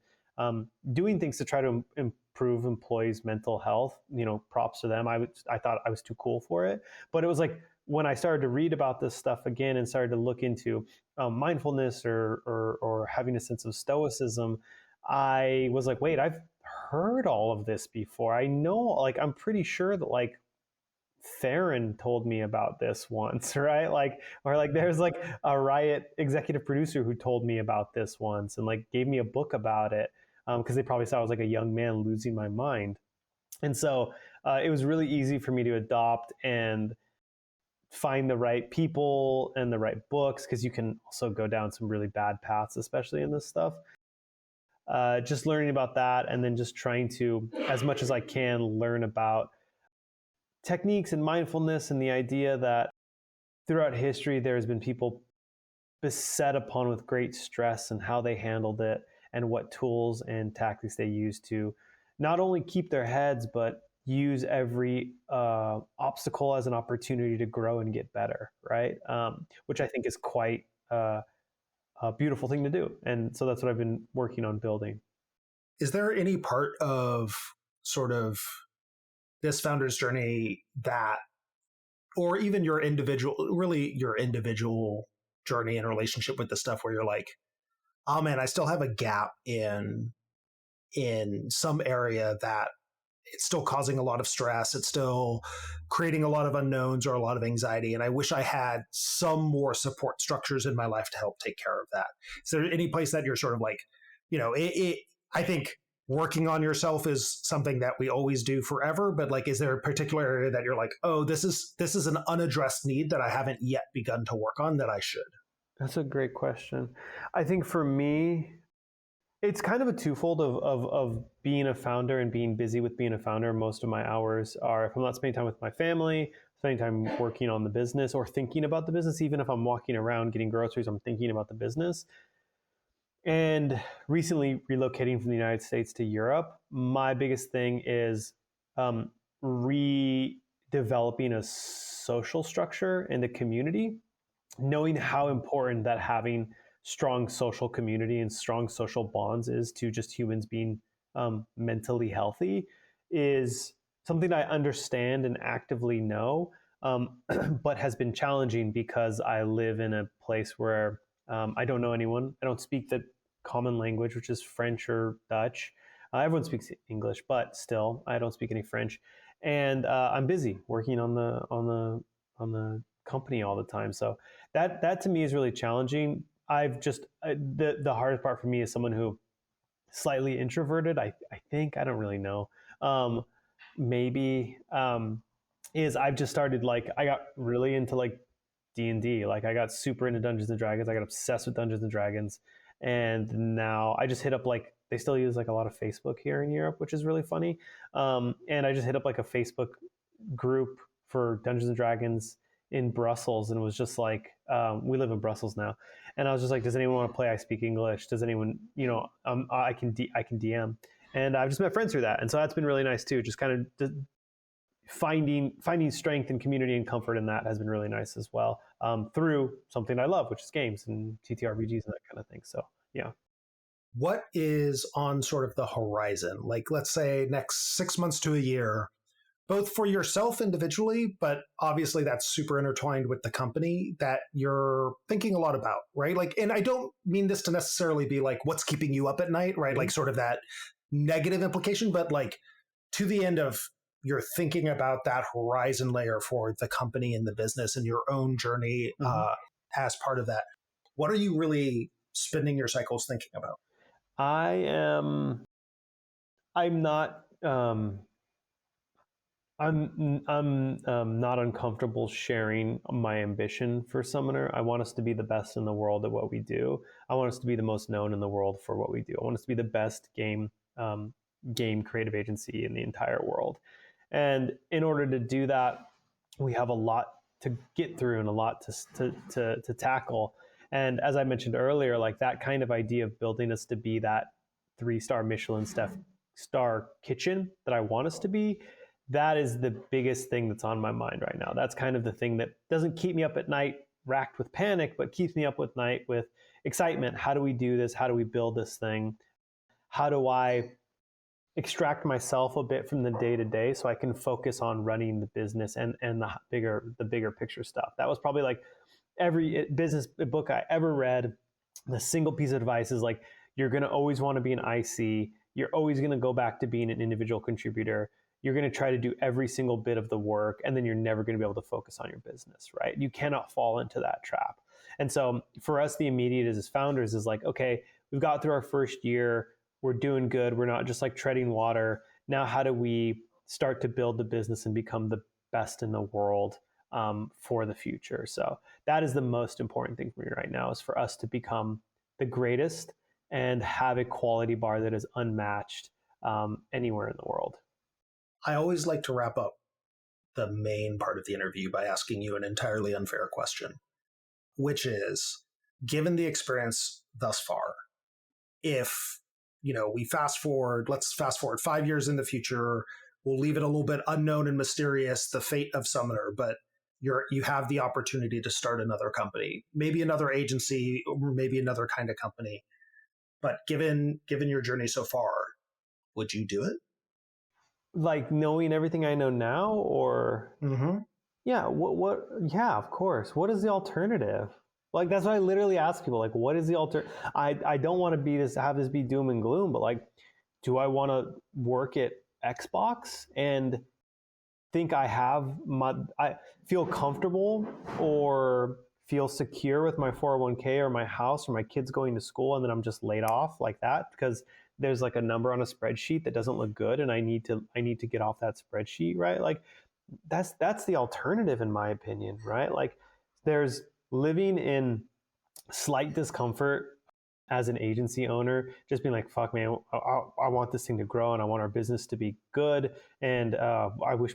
doing things to try to improve employees' mental health, props to them. I thought I was too cool for it. But it was like, when I started to read about this stuff again and started to look into mindfulness or having a sense of stoicism, I was like, wait, I've heard all of this before. I know, like, I'm pretty sure that like Theron told me about this once, right? Like, or like there's like a Riot executive producer who told me about this once and like gave me a book about it because they probably saw I was like a young man losing my mind. And so it was really easy for me to adopt and find the right people and the right books, because you can also go down some really bad paths, especially in this stuff. Just learning about that, and then just trying to, as much as I can, learn about techniques and mindfulness, and the idea that throughout history there's been people beset upon with great stress and how they handled it and what tools and tactics they used to not only keep their heads but use every obstacle as an opportunity to grow and get better, right? Which I think is quite a beautiful thing to do. And so that's what I've been working on building. Is there any part of sort of this founder's journey that, or even your individual journey and relationship with the stuff where you're like, oh man, I still have a gap in some area that it's still causing a lot of stress. It's still creating a lot of unknowns or a lot of anxiety. And I wish I had some more support structures in my life to help take care of that. Is there any place that you're sort of like, I think working on yourself is something that we always do forever, but like, is there a particular area that you're like, oh, this is an unaddressed need that I haven't yet begun to work on that I should? That's a great question. I think for me, it's kind of a twofold of being a founder and being busy with being a founder. Most of my hours are, if I'm not spending time with my family, spending time working on the business or thinking about the business. Even if I'm walking around getting groceries, I'm thinking about the business. And recently relocating from the United States to Europe, my biggest thing is redeveloping a social structure in the community, knowing how important that having strong social community and strong social bonds is to just humans being mentally healthy is something I understand and actively know, but has been challenging because I live in a place where I don't know anyone. I don't speak the common language, which is French or Dutch. Everyone speaks English, but still, I don't speak any French, and I'm busy working on the company all the time. So that to me is really challenging. I've just the hardest part for me is someone who slightly introverted. I think I don't really know. Um, maybe is I've just started like I got really into like D&D. Like I got super into Dungeons and Dragons. I got obsessed with Dungeons and Dragons, and now I just hit up like they still use like a lot of Facebook here in Europe, which is really funny. And I just hit up like a Facebook group for Dungeons and Dragons in Brussels, and it was just like we live in Brussels now, and I was just like, does anyone want to play? I speak English. Does anyone, I can DM, and I've just met friends through that, and so that's been really nice too. Just kind of finding strength and community and comfort in that has been really nice as well, through something I love, which is games and TTRPGs and that kind of thing. So yeah. What is on sort of the horizon? Like, let's say next 6 months to a year, both for yourself individually, but obviously that's super intertwined with the company that you're thinking a lot about, right? Like, and I don't mean this to necessarily be like what's keeping you up at night, right? Like sort of that negative implication, but like to the end of you're thinking about that horizon layer for the company and the business and your own journey as part of that. What are you really spending your cycles thinking about? I am. I'm not. I'm not uncomfortable sharing my ambition for Summoner. I want us to be the best in the world at what we do. I want us to be the most known in the world for what we do. I want us to be the best game creative agency in the entire world. And in order to do that, we have a lot to get through and a lot to tackle. And as I mentioned earlier, like that kind of idea of building us to be that 3-star Michelin star kitchen that I want us to be, that is the biggest thing that's on my mind right now. That's kind of the thing that doesn't keep me up at night racked with panic, but keeps me up at night with excitement. How do we do this? How do we build this thing? How do I extract myself a bit from the day to day so I can focus on running the business and the bigger picture stuff? That was probably like every business book I ever read. The single piece of advice is like, you're going to always want to be an IC. You're always going to go back to being an individual contributor. You're going to try to do every single bit of the work, and then you're never going to be able to focus on your business, right? You cannot fall into that trap. And so for us, the immediate as founders is like, okay, we've got through our first year. We're doing good. We're not just like treading water. Now, how do we start to build the business and become the best in the world for the future? So that is the most important thing for me right now, is for us to become the greatest and have a quality bar that is unmatched anywhere in the world. I always like to wrap up the main part of the interview by asking you an entirely unfair question, which is, given the experience thus far, if, we let's fast forward 5 years in the future, we'll leave it a little bit unknown and mysterious, the fate of Summoner, but you have the opportunity to start another company, maybe another agency, or maybe another kind of company. But given your journey so far, would you do it? Like knowing everything I know now, or yeah, yeah, of course. What is the alternative? Like that's what I literally ask people. Like, what is the I don't want to have this be doom and gloom, but like, do I want to work at Xbox and think I feel comfortable or feel secure with my 401k or my house or my kids going to school, and then I'm just laid off like that because there's like a number on a spreadsheet that doesn't look good and I need to get off that spreadsheet, right? Like that's the alternative in my opinion, right? Like there's living in slight discomfort as an agency owner, just being like, fuck man, I want this thing to grow and I want our business to be good. And I wish,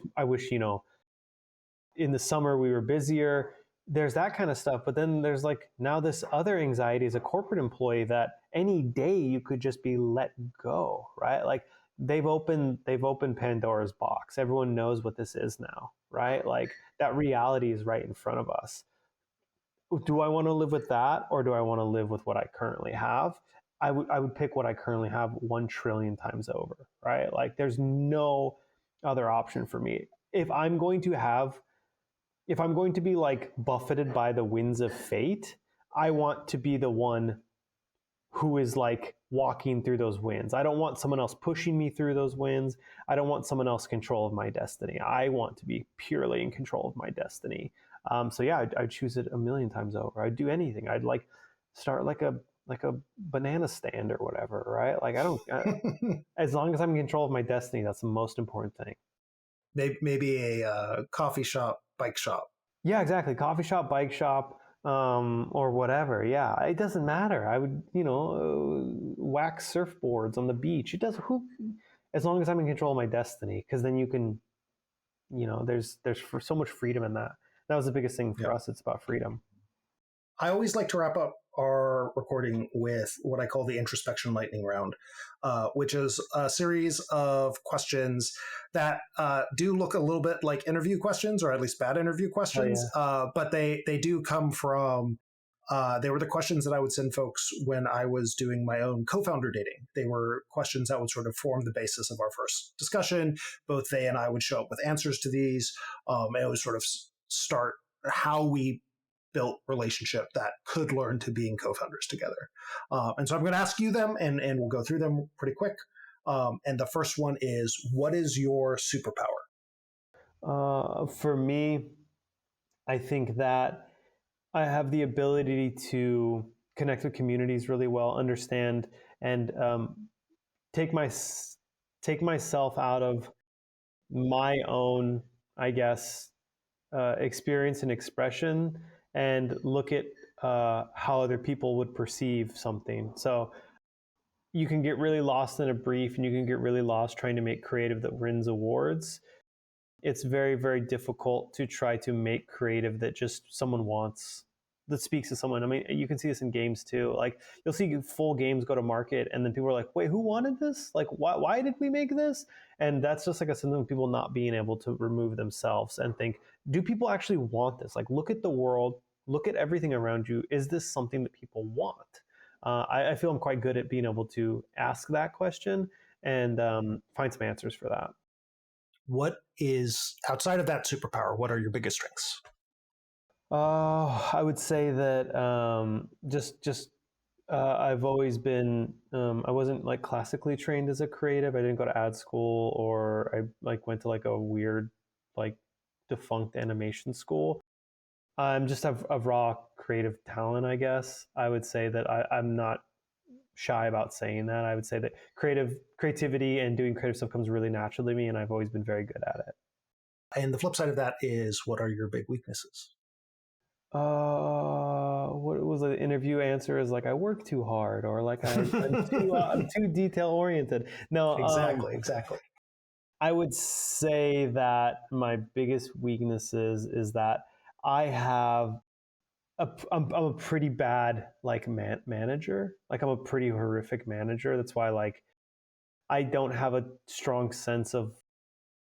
in the summer we were busier. There's that kind of stuff. But then there's like now this other anxiety as a corporate employee that any day you could just be let go, right? Like they've opened Pandora's box. Everyone knows what this is now, right? Like that reality is right in front of us. Do I want to live with that, or do I want to live with what I currently have? I would pick what I currently have 1 trillion times over, right? Like there's no other option for me. If I'm going to be like buffeted by the winds of fate, I want to be the one who is like walking through those winds. I don't want someone else pushing me through those winds. I don't want someone else control of my destiny. I want to be purely in control of my destiny. So yeah, I'd choose it 1 million times over. I'd do anything. I'd like start like a banana stand or whatever, right? Like as long as I'm in control of my destiny, that's the most important thing. Maybe a coffee shop, bike shop. Yeah, exactly. Coffee shop, bike shop, or whatever. Yeah, it doesn't matter. I would, wax surfboards on the beach. It does as long as I'm in control of my destiny, because then you can, there's so much freedom in that. That was the biggest thing for us. It's about freedom. I always like to wrap up our recording with what I call the introspection lightning round, which is a series of questions that do look a little bit like interview questions, or at least bad interview questions. Oh, yeah. But they do come from, they were the questions that I would send folks when I was doing my own co-founder dating. They were questions that would sort of form the basis of our first discussion. Both they and I would show up with answers to these. And it would sort of start how we built relationship that could learn to being co-founders together. And so I'm going to ask you them, and we'll go through them pretty quick. And the first one is, what is your superpower? For me, I think that I have the ability to connect with communities really well, understand, and take myself out of my own, I guess, experience and expression, and look at how other people would perceive something. So you can get really lost in a brief, and you can get really lost trying to make creative that wins awards. It's very, very difficult to try to make creative that just someone wants, that speaks to someone. I mean, you can see this in games too. Like you'll see full games go to market, and then people are like, wait, who wanted this? Like, why did we make this? And that's just like a symptom of people not being able to remove themselves and think, do people actually want this? Like, look at the world, look at everything around you. Is this something that people want? I feel I'm quite good at being able to ask that question and find some answers for that. What is, outside of that superpower, what are your biggest strengths? I would say that I've always been, I wasn't like classically trained as a creative. I didn't go to ad school, or I like went to like a weird, like defunct animation school. I'm just have a raw creative talent, I guess. I would say that I'm not shy about saying that. I would say that creativity and doing creative stuff comes really naturally to me, and I've always been very good at it. And the flip side of that is, what are your big weaknesses? What was the interview answer? Is like, I work too hard, or like I'm too detail oriented. No, exactly. I would say that my biggest weaknesses is that I'm a pretty bad like manager. Like I'm a pretty horrific manager. That's why like I don't have a strong sense of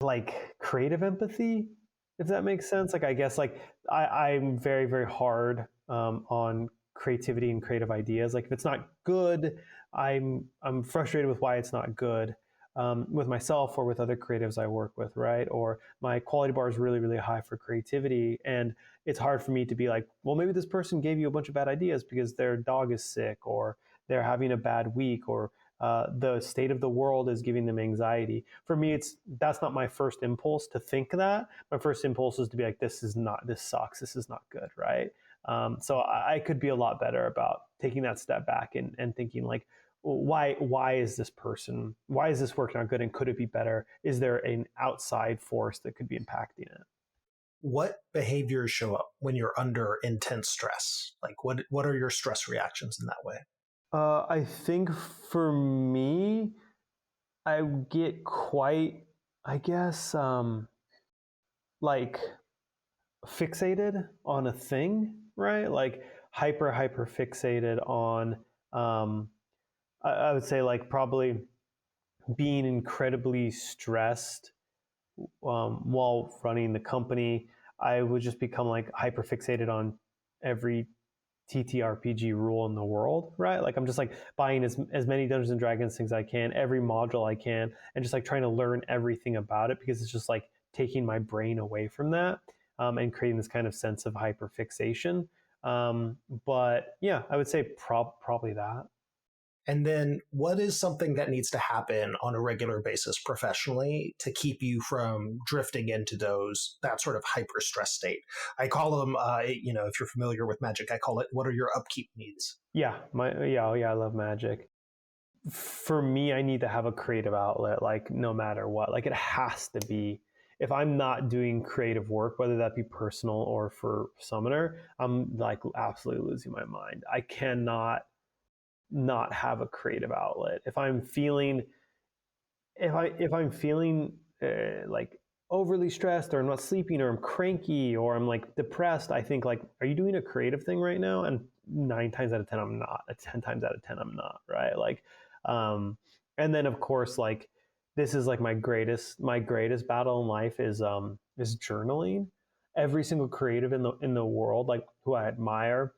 like creative empathy, if that makes sense. Like I guess like I'm very, very hard on creativity and creative ideas. Like if it's not good, I'm frustrated with why it's not good, with myself or with other creatives I work with, right? Or my quality bar is really, really high for creativity, and it's hard for me to be like, well, maybe this person gave you a bunch of bad ideas because their dog is sick, or they're having a bad week, or the state of the world is giving them anxiety. For me, that's not my first impulse to think that. My first impulse is to be like, this sucks, this is not good, right? So I could be a lot better about taking that step back and thinking like, why is this work not good, and could it be better? Is there an outside force that could be impacting it? what behaviors show up when you're under intense stress? Like what are your stress reactions in that way? I think for me, I get quite, I guess, like fixated on a thing, right? Like hyper fixated on, I would say like probably being incredibly stressed while running the company. I would just become like hyper fixated on every TTRPG rule in the world, right? Like I'm just like buying as many Dungeons and Dragons things I can, every module I can, and just like trying to learn everything about it because it's just like taking my brain away from that and creating this kind of sense of hyperfixation. But yeah, I would say probably that. And then what is something that needs to happen on a regular basis professionally to keep you from drifting into that sort of hyper stress state? I call them, if you're familiar with Magic, I call it, what are your upkeep needs? Yeah, I love Magic. For me, I need to have a creative outlet, like no matter what. Like it has to be. If I'm not doing creative work, whether that be personal or for Summoner, I'm like absolutely losing my mind. I cannot not have a creative outlet. If I'm feeling like overly stressed or I'm not sleeping or I'm cranky or I'm like depressed, I think like, are you doing a creative thing right now? And 9 times out of 10 I'm not. 10 times out of 10 I'm not, right? Like and then of course like this is like my greatest battle in life is journaling. Every single creative in the world, like who I admire,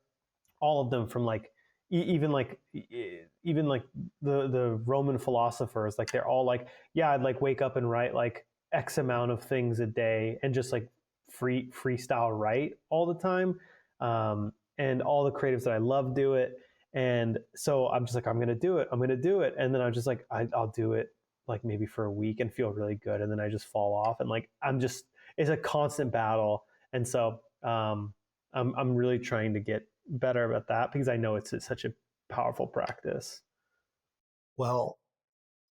all of them, from like even like the Roman philosophers, like they're all like, yeah, I'd like wake up and write like X amount of things a day and just like freestyle write all the time. And all the creatives that I love do it. And so I'm just like, I'm going to do it. And then I'm just like, I'll do it like maybe for a week and feel really good. And then I just fall off. And like, it's a constant battle. And so I'm really trying to get better at that because I know it's such a powerful practice. Well,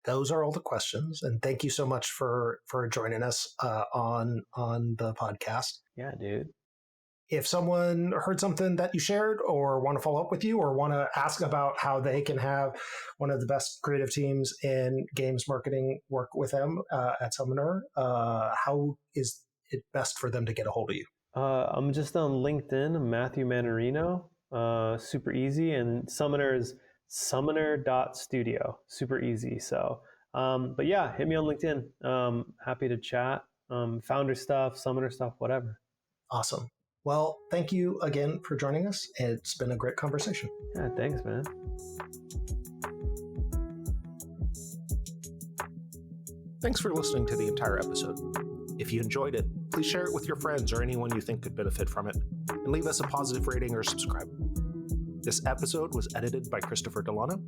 those are all the questions, and thank you so much for joining us on the podcast. Yeah, dude. If someone heard something that you shared or want to follow up with you or want to ask about how they can have one of the best creative teams in games marketing work with them at Summoner, how is it best for them to get a hold of you? I'm just on LinkedIn, Matthew Manarino, super easy. And Summoner is summoner.studio, super easy. So, but yeah, hit me on LinkedIn. Happy to chat. Founder stuff, Summoner stuff, whatever. Awesome. Well, thank you again for joining us. It's been a great conversation. Yeah, thanks, man. Thanks for listening to the entire episode. If you enjoyed it, please share it with your friends or anyone you think could benefit from it, and leave us a positive rating or subscribe. This episode was edited by Christopher Delano,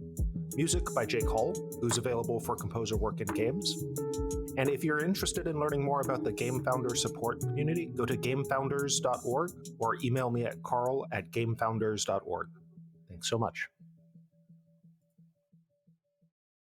music by Jake Hall, who's available for composer work in games. And if you're interested in learning more about the Game Founders support community, go to gamefounders.org or email me at carl@gamefounders.org. Thanks so much.